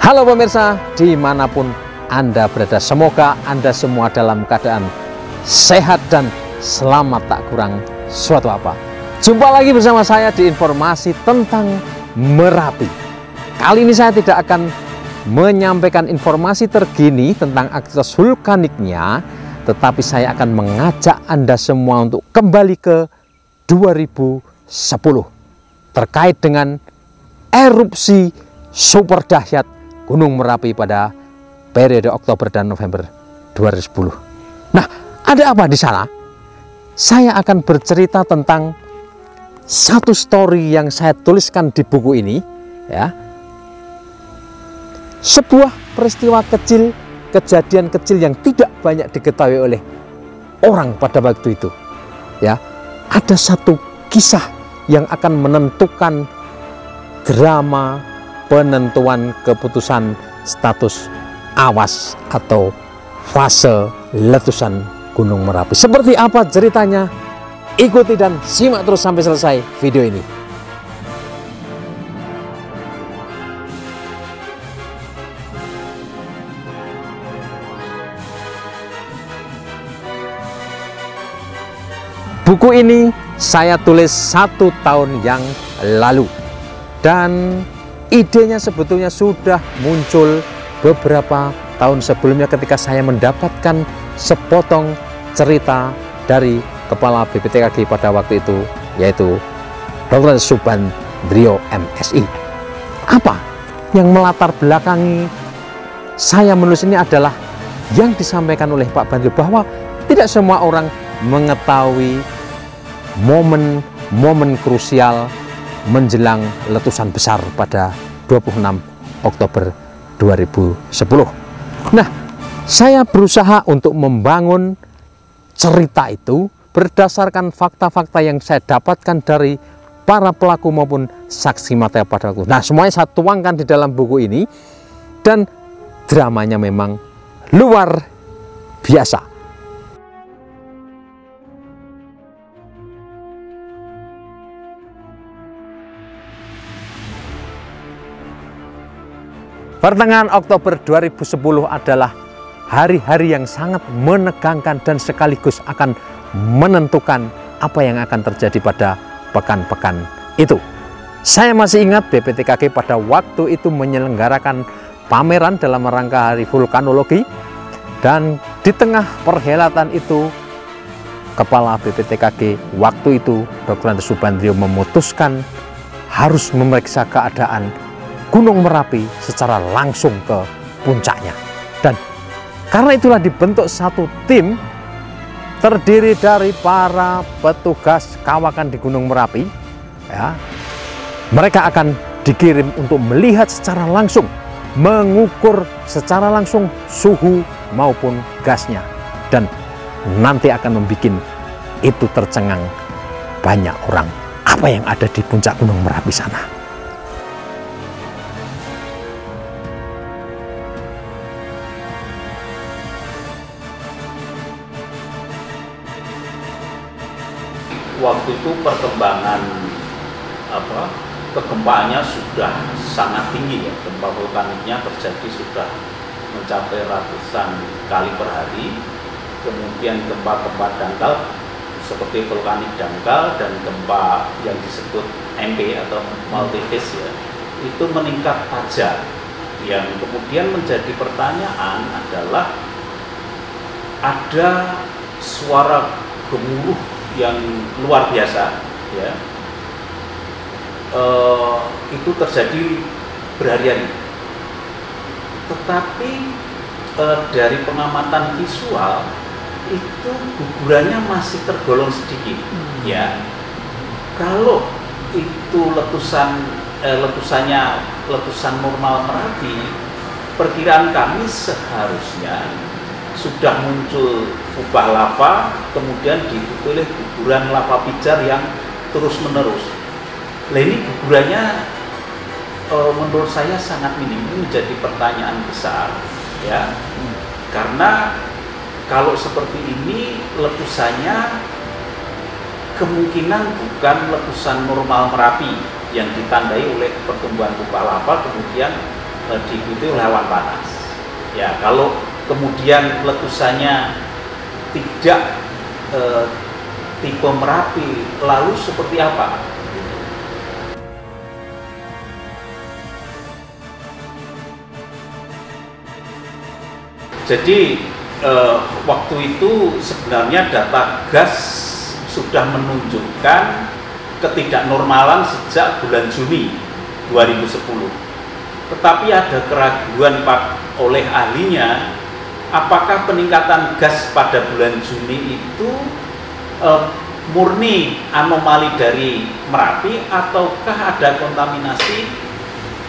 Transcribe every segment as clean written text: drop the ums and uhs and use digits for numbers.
Halo pemirsa, dimanapun Anda berada, semoga Anda semua dalam keadaan sehat dan selamat, tak kurang suatu apa. Jumpa lagi bersama saya di informasi tentang Merapi. Kali ini saya tidak akan menyampaikan informasi terkini tentang aktivitas vulkaniknya, tetapi saya akan mengajak Anda semua untuk kembali ke 2010 terkait dengan erupsi super dahsyat Gunung Merapi pada periode Oktober dan November 2010. Nah, ada apa di sana? Saya akan bercerita tentang satu story yang saya tuliskan di buku ini, ya. Sebuah peristiwa kecil, kejadian kecil yang tidak banyak diketahui oleh orang pada waktu itu. Ya, ada satu kisah yang akan menentukan drama penentuan keputusan status awas atau fase letusan Gunung Merapi. Seperti apa ceritanya? Ikuti dan simak terus sampai selesai video ini. Buku ini saya tulis 1 tahun yang lalu, dan idenya sebetulnya sudah muncul beberapa tahun sebelumnya ketika saya mendapatkan sepotong cerita dari Kepala BPTKG pada waktu itu, yaitu Dr. Subandrio MSI. Apa yang melatar belakangi saya menulis ini adalah yang disampaikan oleh Pak Bandrio, bahwa tidak semua orang mengetahui momen-momen krusial menjelang letusan besar pada 26 Oktober 2010. Nah, saya berusaha untuk membangun cerita itu berdasarkan fakta-fakta yang saya dapatkan dari para pelaku maupun saksi mata pada waktu. Nah, semuanya saya tuangkan di dalam buku ini, dan dramanya memang luar biasa. Pertengahan Oktober 2010 adalah hari-hari yang sangat menegangkan dan sekaligus akan menentukan apa yang akan terjadi pada pekan-pekan itu. Saya masih ingat BPTKG pada waktu itu menyelenggarakan pameran dalam rangka Hari Vulkanologi, dan di tengah perhelatan itu Kepala BPTKG waktu itu Dr. Subandrio memutuskan harus memeriksa keadaan Gunung Merapi secara langsung ke puncaknya. Dan karena itulah dibentuk satu tim terdiri dari para petugas kawakan di Gunung Merapi. Ya, mereka akan dikirim untuk melihat secara langsung, mengukur secara langsung suhu maupun gasnya, dan nanti akan membuat itu tercengang banyak orang apa yang ada di puncak Gunung Merapi sana. Waktu itu perkembangan kegempaannya sudah sangat tinggi, ya. Gempa vulkaniknya terjadi sudah mencapai ratusan kali per hari. Kemudian gempa-gempa dangkal seperti vulkanik dangkal dan gempa yang disebut MP atau multiphase, ya, itu meningkat tajam. Yang kemudian menjadi pertanyaan adalah ada suara gemuruh yang luar biasa, ya, itu terjadi berhari-hari. Tetapi dari pengamatan visual itu gugurannya masih tergolong sedikit, ya. Kalau itu letusan normal Merapi, perkiraan kami seharusnya sudah muncul kubah lava, kemudian diikuti oleh guguran lava pijar yang terus menerus. Nah, ini gugurannya menurut saya sangat minim. Ini menjadi pertanyaan besar, ya, karena kalau seperti ini letusannya kemungkinan bukan letusan normal Merapi yang ditandai oleh pertumbuhan kubah lava kemudian diikuti oleh awan panas. Ya, kalau kemudian letusannya tidak tipe Merapi, lalu seperti apa? Jadi waktu itu sebenarnya data gas sudah menunjukkan ketidaknormalan sejak bulan Juni 2010. Tetapi ada keraguan oleh ahlinya, apakah peningkatan gas pada bulan Juni itu murni anomali dari Merapi ataukah ada kontaminasi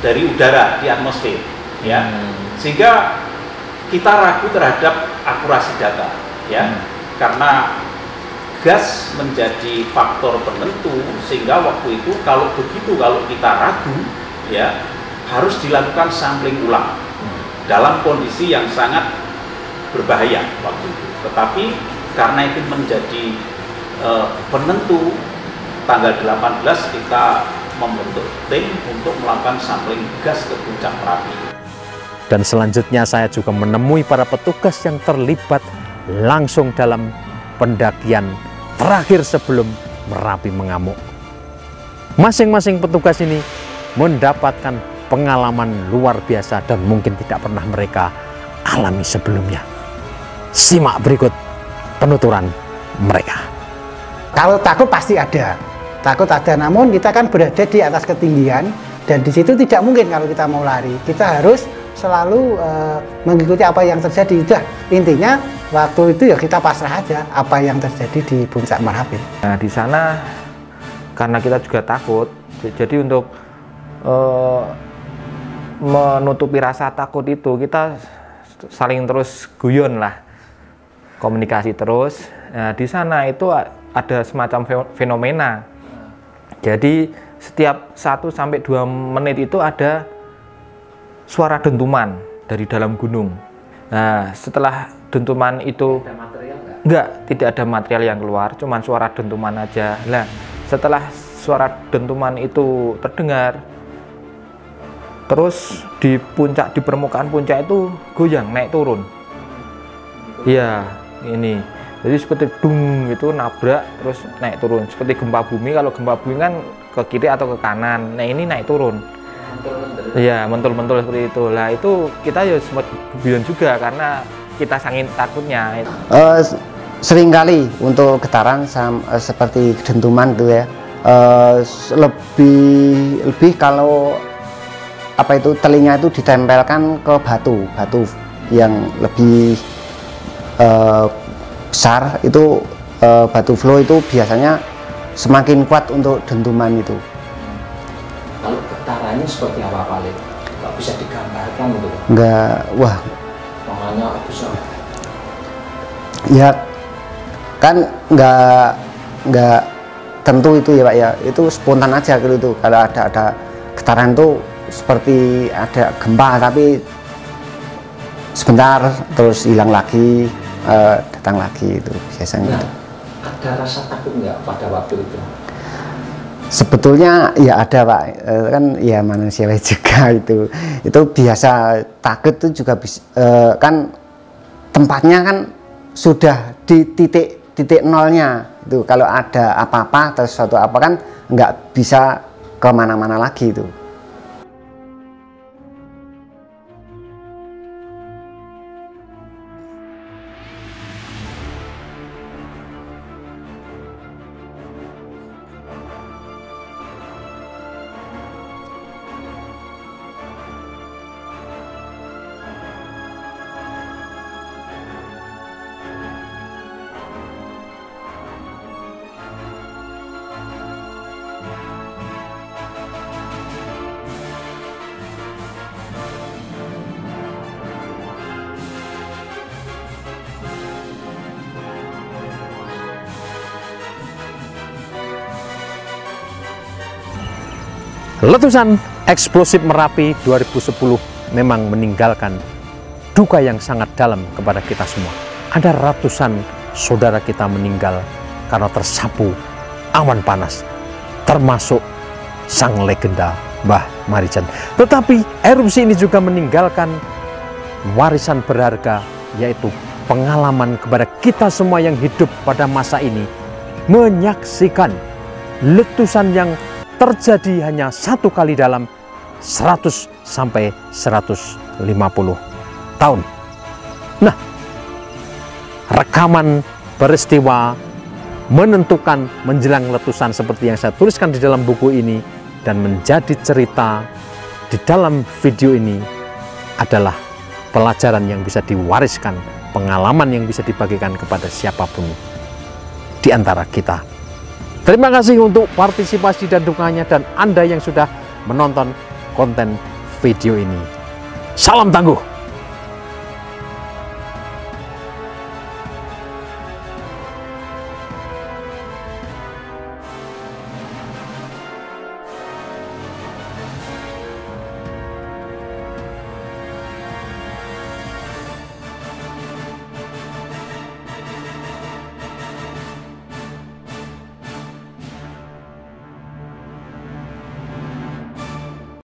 dari udara di atmosfer, ya. Sehingga kita ragu terhadap akurasi data, ya, karena gas menjadi faktor penentu, sehingga waktu itu kalau kita ragu, ya, harus dilakukan sampling ulang dalam kondisi yang sangat berbahaya waktu itu. Tetapi karena itu menjadi penentu, tanggal 18 kita membentuk tim untuk melakukan sampling gas ke puncak Merapi. Dan selanjutnya saya juga menemui para petugas yang terlibat langsung dalam pendakian terakhir sebelum Merapi mengamuk. Masing-masing petugas ini mendapatkan pengalaman luar biasa dan mungkin tidak pernah mereka alami sebelumnya. Simak berikut penuturan mereka. Kalau takut pasti ada, namun kita kan berada di atas ketinggian dan di situ tidak mungkin kalau kita mau lari. Kita harus selalu mengikuti apa yang terjadi. Udah, intinya waktu itu ya kita pasrah aja apa yang terjadi di puncak Merapi. Nah, di sana karena kita juga takut, jadi untuk menutupi rasa takut itu kita saling terus guyon lah, komunikasi terus. Nah, di sana itu ada semacam fenomena. Jadi setiap 1-2 menit itu ada suara dentuman dari dalam gunung. Nah, setelah dentuman itu tidak ada material yang keluar, cuman suara dentuman aja. Nah, setelah suara dentuman itu terdengar, terus di permukaan puncak itu goyang, naik turun. Iya, ini. Jadi seperti dung itu nabrak terus naik turun. Seperti gempa bumi, kalau gempa bumi kan ke kiri atau ke kanan. Nah, ini naik turun. Iya, mentul-mentul seperti itu. Lah itu kita ya sempat guyon juga karena kita saking takutnya. Seringkali untuk getaran seperti dentuman itu ya, lebih kalau apa itu telinga itu ditempelkan ke batu yang lebih besar itu, batu flow itu biasanya semakin kuat untuk dentuman itu. Kalau getarannya seperti apa Pak Lid? Nggak bisa digambarkan gitu? Nggak, wah. Namanya bisa. Ya, kan nggak tentu itu ya Pak ya. Itu spontan aja gitu. Kalau ada getaran itu seperti ada gempa tapi sebentar terus hilang lagi, datang lagi itu biasanya. Nah, ada rasa takut nggak pada waktu itu? Sebetulnya ya ada Pak, kan ya manusiawi juga itu biasa. Takut itu juga bisa, kan tempatnya kan sudah di titik nolnya itu. Kalau ada apa-apa atau sesuatu apa kan nggak bisa kemana-mana lagi itu. Letusan eksplosif Merapi 2010 memang meninggalkan duka yang sangat dalam kepada kita semua. Ada ratusan saudara kita meninggal karena tersapu awan panas, termasuk sang legenda Mbah Marijan. Tetapi erupsi ini juga meninggalkan warisan berharga, yaitu pengalaman kepada kita semua yang hidup pada masa ini, menyaksikan letusan yang terjadi hanya satu kali dalam 100 sampai 150 tahun. Nah, rekaman peristiwa menentukan menjelang letusan seperti yang saya tuliskan di dalam buku ini dan menjadi cerita di dalam video ini adalah pelajaran yang bisa diwariskan, pengalaman yang bisa dibagikan kepada siapapun di antara kita. Terima kasih untuk partisipasi dan dukungannya dan Anda yang sudah menonton konten video ini. Salam tangguh.